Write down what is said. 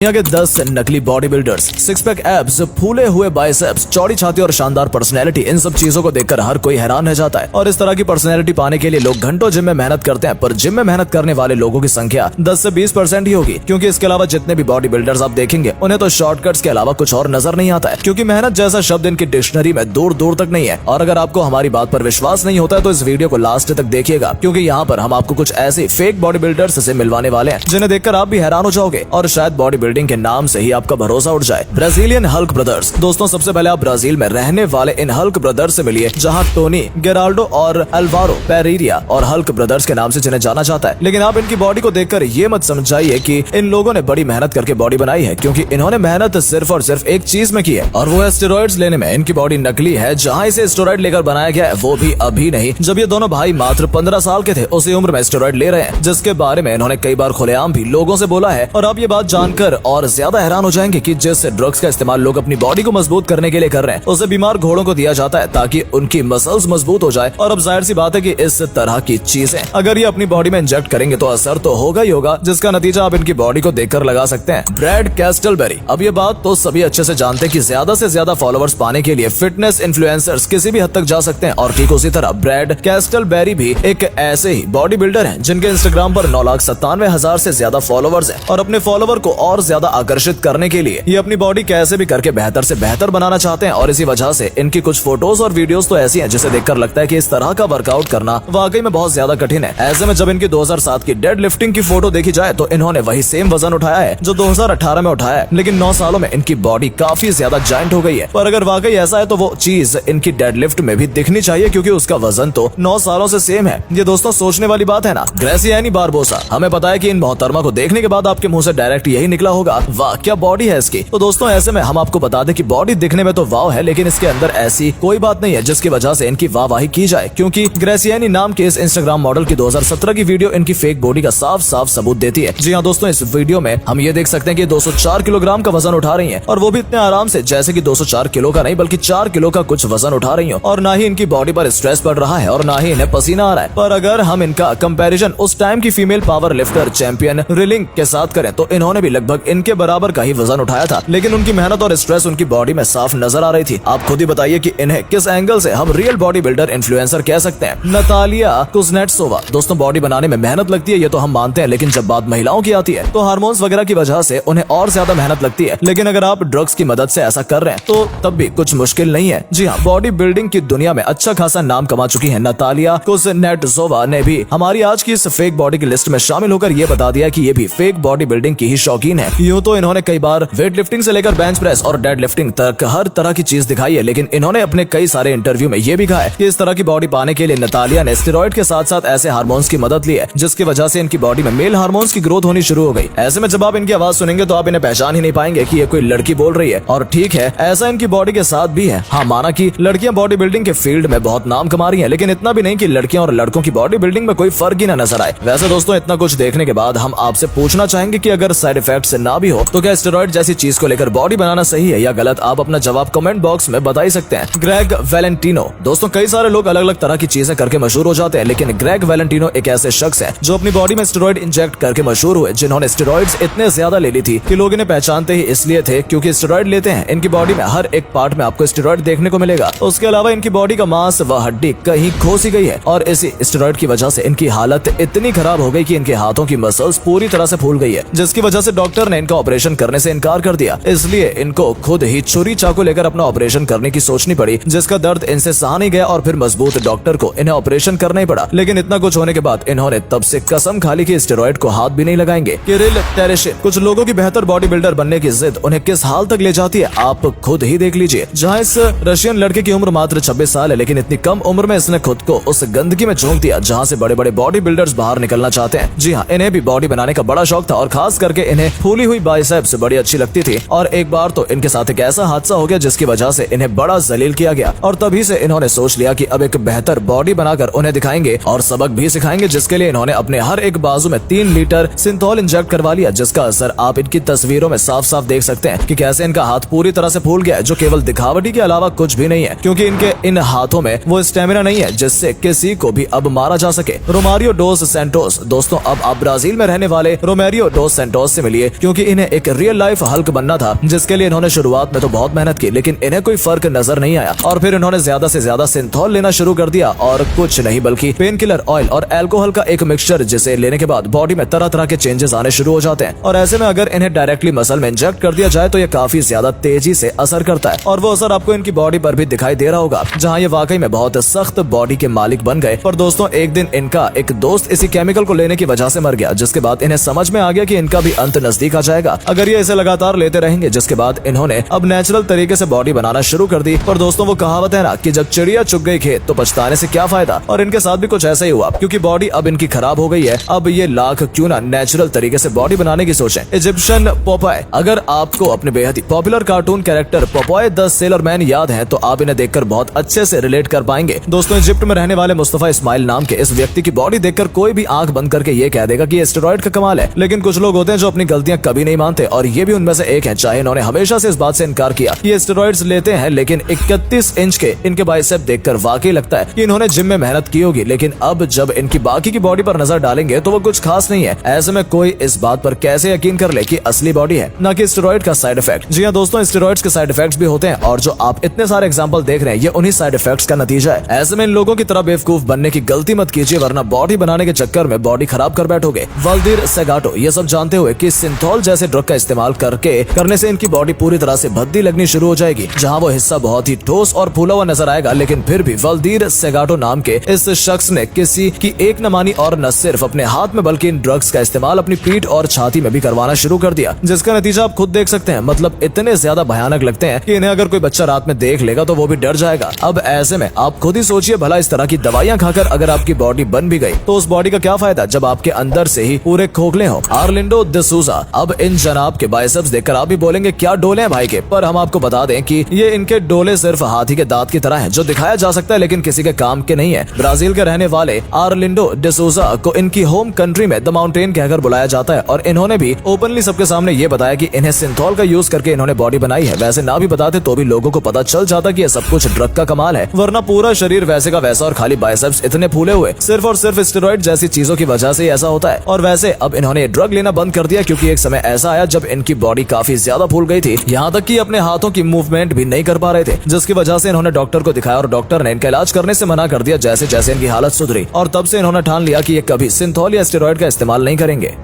यहाँ के 10 नकली body builders, six pack abs, फूले हुए बाइसेप्स, चौड़ी छाती और शानदार पर्सनैलिटी, इन सब चीजों को देखकर हर कोई हैरान रह जाता है। और इस तरह की पर्सनैलिटी पाने के लिए लोग घंटों जिम में मेहनत करते हैं, पर जिम में मेहनत करने वाले लोगों की संख्या 10 से 20% ही होगी, क्योंकि इसके अलावा जितने भी बॉडी बिल्डर्स आप देखेंगे उन्हें तो शॉर्टकट्स के अलावा कुछ और नजर नहीं आता है, क्योंकि मेहनत जैसा शब्द इनकी डिक्शनरी में दूर दूर तक नहीं है। और अगर आपको हमारी बात पर विश्वास नहीं होता है तो इस वीडियो को लास्ट तक देखिएगा, क्योंकि यहाँ पर हम आपको कुछ ऐसे फेक बॉडी बिल्डर्स से मिलवाने वाले हैं जिन्हें देखकर आप भी हैरान हो जाओगे और शायद बॉडी बिल्डिंग के नाम से ही आपका भरोसा उठ जाए। Brazilian Hulk brothers. दोस्तों, सबसे पहले आप ब्राजील में रहने वाले इन हल्क ब्रदर्स से मिलिए, जहां टोनी, गेराल्डो और अल्वारो पेरेरा और हल्क ब्रदर्स के नाम से जिन्हें जाना जाता है। लेकिन आप इनकी बॉडी को देखकर ये मत समझाइए कि इन लोगों ने बड़ी मेहनत करके बॉडी बनाई है, क्योंकि इन्होंने मेहनत सिर्फ और सिर्फ एक चीज में की है, और वो है स्टेरॉइड्स लेने में। इनकी बॉडी नकली है, जहां इसे स्टेरॉइड लेकर बनाया गया है वो भी अभी नहीं, जब ये दोनों भाई मात्र 15 साल के थे उसी उम्र में स्टेरॉइड ले रहे हैं, जिसके बारे में इन्होंने कई बार खुलेआम भी लोगों से बोला है। और आप ये बात जानकर और ज्यादा हैरान हो जाएंगे कि जिस ड्रग्स का इस्तेमाल लोग अपनी बॉडी को मजबूत करने के लिए कर रहे हैं, उसे बीमार घोड़ों को दिया जाता है ताकि उनकी मसल्स मजबूत हो जाए। और अब जाहिर सी बात है कि इस तरह की चीजें अगर ये अपनी बॉडी में इंजेक्ट करेंगे तो असर तो होगा ही होगा, जिसका नतीजा आप इनकी बॉडी को देखकर लगा सकते हैं। ब्रैड कैस्टलबेरी। अब ये बात तो सभी अच्छे से जानते हैं कि ज्यादा से ज्यादा फॉलोअर्स पाने के लिए फिटनेस इन्फ्लुएंसर्स किसी भी हद तक जा सकते हैं, और ठीक उसी तरह ब्रैड कैस्टलबेरी भी एक ऐसे ही बॉडी बिल्डर है जिनके इंस्टाग्राम पर 9,97,000 से ज्यादा फॉलोअर्स हैं। और अपने फॉलोअर को और ज्यादा आकर्षित करने के लिए ये अपनी बॉडी कैसे भी करके बेहतर से बेहतर बनाना चाहते हैं, और इसी वजह से इनकी कुछ फोटोज और वीडियोस तो ऐसी हैं जिसे देखकर लगता है कि इस तरह का वर्कआउट करना वाकई में बहुत ज्यादा कठिन है। ऐसे में जब इनकी 2007 की डेड लिफ्टिंग की फोटो देखी जाए तो इन्होंने वही सेम वजन उठाया है जो 2018 में उठाया है, लेकिन 9 सालों में इनकी बॉडी काफी ज्यादा जायंट हो गई है। पर अगर वाकई ऐसा है तो वो चीज इनकी डेड लिफ्ट में भी दिखनी चाहिए, क्योंकि उसका वजन तो 9 सालों से सेम है। ये दोस्तों सोचने वाली बात है ना। ग्रेसियानी बारबोसा। हमें पता है कि इन मोहतरमा को देखने के बाद आपके मुंह से डायरेक्ट यही निकला होगा, वाह क्या बॉडी है इसकी। तो दोस्तों, ऐसे में हम आपको बता दें कि बॉडी दिखने में तो वाव है, लेकिन इसके अंदर ऐसी कोई बात नहीं है जिसकी वजह से इनकी वाहवाही की जाए, क्योंकि ग्रेसियानी नाम के इस इंस्टाग्राम मॉडल की 2017 की वीडियो इनकी फेक बॉडी का साफ साफ सबूत देती है। जी हाँ दोस्तों, इस वीडियो में हम ये देख सकते हैं कि 204 किलोग्राम का वजन उठा रही हैं, और वो भी इतने आराम से जैसे कि 204 किलो का नहीं बल्कि 4 किलो का कुछ वजन उठा रही हो। और ना ही इनकी बॉडी पर स्ट्रेस पड़ रहा है और ना ही इन्हें पसीना आ रहा है। पर अगर हम इनका कंपैरिजन उस टाइम की female power lifter champion railing के साथ करें तो इन्होंने भी लगभग इनके बराबर का ही वजन उठाया था, लेकिन उनकी मेहनत और स्ट्रेस उनकी बॉडी में साफ नजर आ रही थी। आप खुद ही बताइए कि इन्हें किस एंगल से हम रियल बॉडी बिल्डर इन्फ्लुएंसर कह सकते हैं। नतालिया कुज़नेट्सोवा। दोस्तों, बॉडी बनाने में मेहनत लगती है ये तो हम मानते हैं, लेकिन जब बात महिलाओं की आती है तो हार्मोन्स वगैरह की वजह से उन्हें और ज्यादा मेहनत लगती है। लेकिन अगर आप ड्रग्स की मदद से ऐसा कर रहे हैं तो तब भी कुछ मुश्किल नहीं है। जी हाँ, बॉडी बिल्डिंग की दुनिया में अच्छा खासा नाम कमा चुकी है नतालिया कुज़नेट्सोवा ने भी हमारी आज की इस फेक बॉडी की लिस्ट में शामिल होकर ये बता दिया कि ये भी फेक बॉडी बिल्डिंग की ही शौकीन है। यूं तो इन्होंने कई बार वेट लिफ्टिंग से लेकर बेंच प्रेस और डेड लिफ्टिंग तक हर तरह की चीज दिखाई है, लेकिन इन्होंने अपने कई सारे इंटरव्यू में ये भी कहा है कि इस तरह की बॉडी पाने के लिए नतालिया ने स्टेरॉइड के साथ साथ ऐसे हार्मोन्स की मदद ली है जिसकी वजह से इनकी बॉडी में मेल हार्मोन्स की ग्रोथ होनी शुरू हो गई। ऐसे में जब आप इनकी आवाज सुनेंगे तो आप इन्हें पहचान ही नहीं पाएंगे कि ये कोई लड़की बोल रही है। और ठीक है, ऐसा इनकी बॉडी के साथ भी है। हाँ, माना कि लड़कियां बॉडी बिल्डिंग के फील्ड में बहुत नाम कमा रही है, लेकिन इतना भी नहीं कि लड़कियां और लड़कों की बॉडी बिल्डिंग में कोई फर्क ही न नजर आए। वैसे दोस्तों, इतना कुछ देखने के बाद हम आपसे पूछना चाहेंगे कि अगर साइड इफेक्ट ना भी हो तो क्या स्टेरॉइड जैसी चीज को लेकर बॉडी बनाना सही है या गलत? आप अपना जवाब कमेंट बॉक्स में बता ही सकते हैं। Greg Valentino. दोस्तों, कई सारे लोग अलग अलग तरह की चीजें करके मशहूर हो जाते हैं, लेकिन ग्रेग वैलेंटिनो एक ऐसे शख्स है जो अपनी बॉडी में स्टेरॉइड इंजेक्ट करके मशहूर हुए, जिन्होंने स्टेरॉइड्स इतने ज्यादा ले ली थी कि लोग इन्हें पहचानते ही इसलिए थे क्योंकि स्टेरॉइड लेते हैं। इनकी बॉडी में हर एक पार्ट में आपको स्टेरॉइड देखने को मिलेगा। उसके अलावा इनकी बॉडी का मांस व हड्डी कहीं खोसी गई है, और इसी स्टेरॉइड की वजह से इनकी हालत इतनी खराब हो गई कि इनके हाथों की मसल्स पूरी तरह से फूल गई है, जिसकी वजह से डॉक्टर ने इनका ऑपरेशन करने से इनकार कर दिया। इसलिए इनको खुद ही छुरी चाकू लेकर अपना ऑपरेशन करने की सोचनी पड़ी, जिसका दर्द इनसे सहा नहीं गया और फिर मजबूत डॉक्टर को इन्हें ऑपरेशन करना ही पड़ा। लेकिन इतना कुछ होने के बाद इन्होंने तब से कसम खा ली कि स्टेरॉइड को हाथ भी नहीं लगाएंगे। किरिल तेरेशिन। कुछ लोगों की बेहतर बॉडी बिल्डर बनने की जिद उन्हें किस हाल तक ले जाती है आप खुद ही देख लीजिए। जहाँ इस रशियन लड़के की उम्र मात्र 26 साल है, लेकिन इतनी कम उम्र में इसने खुद को उस गंदगी में झोंक दिया जहाँ से बड़े बड़े बॉडी बिल्डर्स बाहर निकलना चाहते हैं। जी हाँ, इन्हें भी बॉडी बनाने का बड़ा शौक था, और खास करके इन्हें फूली हुई बाइसेप्स बड़ी अच्छी लगती थी। और एक बार तो इनके साथ एक ऐसा हादसा हो गया जिसकी वजह से इन्हें बड़ा जलील किया गया, और तभी से इन्होंने सोच लिया कि अब एक बेहतर बॉडी बनाकर उन्हें दिखाएंगे और सबक भी सिखाएंगे, जिसके लिए इन्होंने अपने हर एक बाजू में 3 लीटर सिंथोल इंजेक्ट करवा लिया, जिसका असर आप इनकी तस्वीरों में साफ साफ देख सकते हैं कि कैसे इनका हाथ पूरी तरह से फूल गया है, जो केवल दिखावटी के अलावा कुछ भी नहीं है, क्योंकि इनके इन हाथों में वो स्टेमिना नहीं है जिससे किसी को भी अब मारा जा सके। रोमारियो डोस सैंटोस। दोस्तों, अब आप ब्राजील में रहने वाले रोमेरियो डोस सैंटोस से मिलिए, क्योंकि क्योंकि इन्हें एक रियल लाइफ हल्क बनना था, जिसके लिए इन्होंने शुरुआत में तो बहुत मेहनत की, लेकिन इन्हें कोई फर्क नजर नहीं आया और फिर इन्होंने ज्यादा से ज्यादा सिंथॉल लेना शुरू कर दिया और कुछ नहीं बल्कि पेन किलर ऑयल और अल्कोहल का एक मिक्सचर, जिसे लेने के बाद बॉडी में तरह तरह के चेंजेस आने शुरू हो जाते हैं। और ऐसे में अगर इन्हें डायरेक्टली मसल में इंजेक्ट कर दिया जाए तो ये काफी ज्यादा तेजी से असर करता है और वो असर आपको इनकी बॉडी पर भी दिखाई दे रहा होगा, जहाँ ये वाकई में बहुत सख्त बॉडी के मालिक बन गए। पर दोस्तों एक दिन इनका एक दोस्त इसी केमिकल को लेने की वजह से मर गया, जिसके बाद इन्हें समझ में आ गया कि इनका भी अंत नजदीक आ जाएगा अगर ये इसे लगातार लेते रहेंगे। जिसके बाद इन्होंने अब नेचुरल तरीके से बॉडी बनाना शुरू कर दी। पर दोस्तों वो कहावत है ना कि जब चिड़िया चुग गई खेत तो पछताने से क्या फायदा, और इनके साथ भी कुछ ऐसा ही हुआ, क्योंकि बॉडी अब इनकी खराब हो गई है। अब ये लाख क्यों ना नेचुरल तरीके से बॉडी बनाने की सोचें। इजिप्शियन पोपाय, अगर आपको अपने बेहद ही popular cartoon character Popeye the sailor man याद है तो आप इन्हें देखकर बहुत अच्छे से रिलेट कर पाएंगे। दोस्तों इजिप्ट में रहने वाले मुस्तफा इस्माइल नाम के इस व्यक्ति की बॉडी देखकर कोई भी आंख बंद करके ये कह देगा कि ये स्टेरॉइड का कमाल है, लेकिन कुछ लोग होते हैं जो अपनी गलतियां कभी नहीं मानते और ये भी उनमें से एक है। चाहे इन्होंने हमेशा से इस बात से इनकार किया कि ये स्टेरॉइड्स लेते हैं, लेकिन 31 इंच के इनके बाइसेप देखकर वाकई लगता है कि इन्होंने जिम में मेहनत की होगी, लेकिन अब जब इनकी बाकी की बॉडी पर नजर डालेंगे तो वो कुछ खास नहीं है। ऐसे में कोई इस बात पर कैसे यकीन कर ले कि असली बॉडी है, न कि स्टेरॉइड का साइड इफेक्ट। जी हाँ दोस्तों, स्टेरॉइड्स के साइड इफेक्ट्स भी होते हैं और जो आप इतने सारे एग्जांपल देख रहे हैं ये उन्हीं साइड इफेक्ट्स का नतीजा है। ऐसे में इन लोगों की तरह बेवकूफ बनने की गलती मत कीजिए, वरना बॉडी बनाने के चक्कर में बॉडी खराब कर बैठोगे। वल्दीर सेगाटो ये सब जानते हुए कि सिंथॉल जैसे ड्रग का इस्तेमाल करने से इनकी बॉडी पूरी तरह से भद्दी लगनी शुरू हो जाएगी, जहाँ वो हिस्सा बहुत ही ठोस और फूला हुआ नजर आएगा, लेकिन फिर भी वल्दीर सेगाटो नाम के इस शख्स ने किसी की एक न मानी और न सिर्फ अपने हाथ में बल्कि इन ड्रग्स का इस्तेमाल अपनी पीठ और छाती में भी करवाना शुरू कर दिया, जिसका नतीजा आप खुद देख सकते हैं। मतलब इतने ज्यादा भयानक लगते हैं कि इन्हें अगर कोई बच्चा रात में देख लेगा तो वो भी डर जाएगा। अब ऐसे में आप खुद ही सोचिए, भला इस तरह की दवाइयां खाकर अगर आपकी बॉडी बन भी गई तो उस बॉडी का क्या फायदा जब आपके अंदर से ही पूरे खोखले हो। आर्लिंडो डिसूजा, अब इन जनाब के बाइसेप्स देखकर आप भी बोलेंगे क्या डोले हैं भाई के, पर हम आपको बता दें कि ये इनके डोले सिर्फ हाथी के दांत की तरह हैं, जो दिखाया जा सकता है लेकिन किसी के काम के नहीं है। ब्राजील के रहने वाले आर्लिंडो डिसूजा को इनकी होम कंट्री में द माउंटेन कहकर बुलाया जाता है और इन्होंने भी ओपनली सबके सामने ये बताया कि इन्हें सिंथॉल का यूज करके इन्होंने बॉडी बनाई है। वैसे ना भी बताते तो भी लोगों को पता चल जाता कि ये सब कुछ ड्रग का कमाल है, वरना पूरा शरीर वैसे का वैसा और खाली बाइसेप्स इतने फूले हुए सिर्फ और सिर्फ स्टेरॉइड जैसी चीजों की वजह से ऐसा होता है। और वैसे अब इन्होंने ड्रग लेना बंद कर दिया, क्योंकि एक समय ऐसा आया जब इनकी बॉडी काफी ज्यादा फूल गई थी, यहाँ तक कि अपने हाथों की मूवमेंट भी नहीं कर पा रहे थे, जिसकी वजह से इन्होंने डॉक्टर को दिखाया और डॉक्टर ने इनका इलाज करने से मना कर दिया जैसे जैसे इनकी हालत सुधरी। और तब से इन्होंने ठान लिया कि ये कभी सिंथॉल या स्टेरॉइड का इस्तेमाल नहीं करेंगे।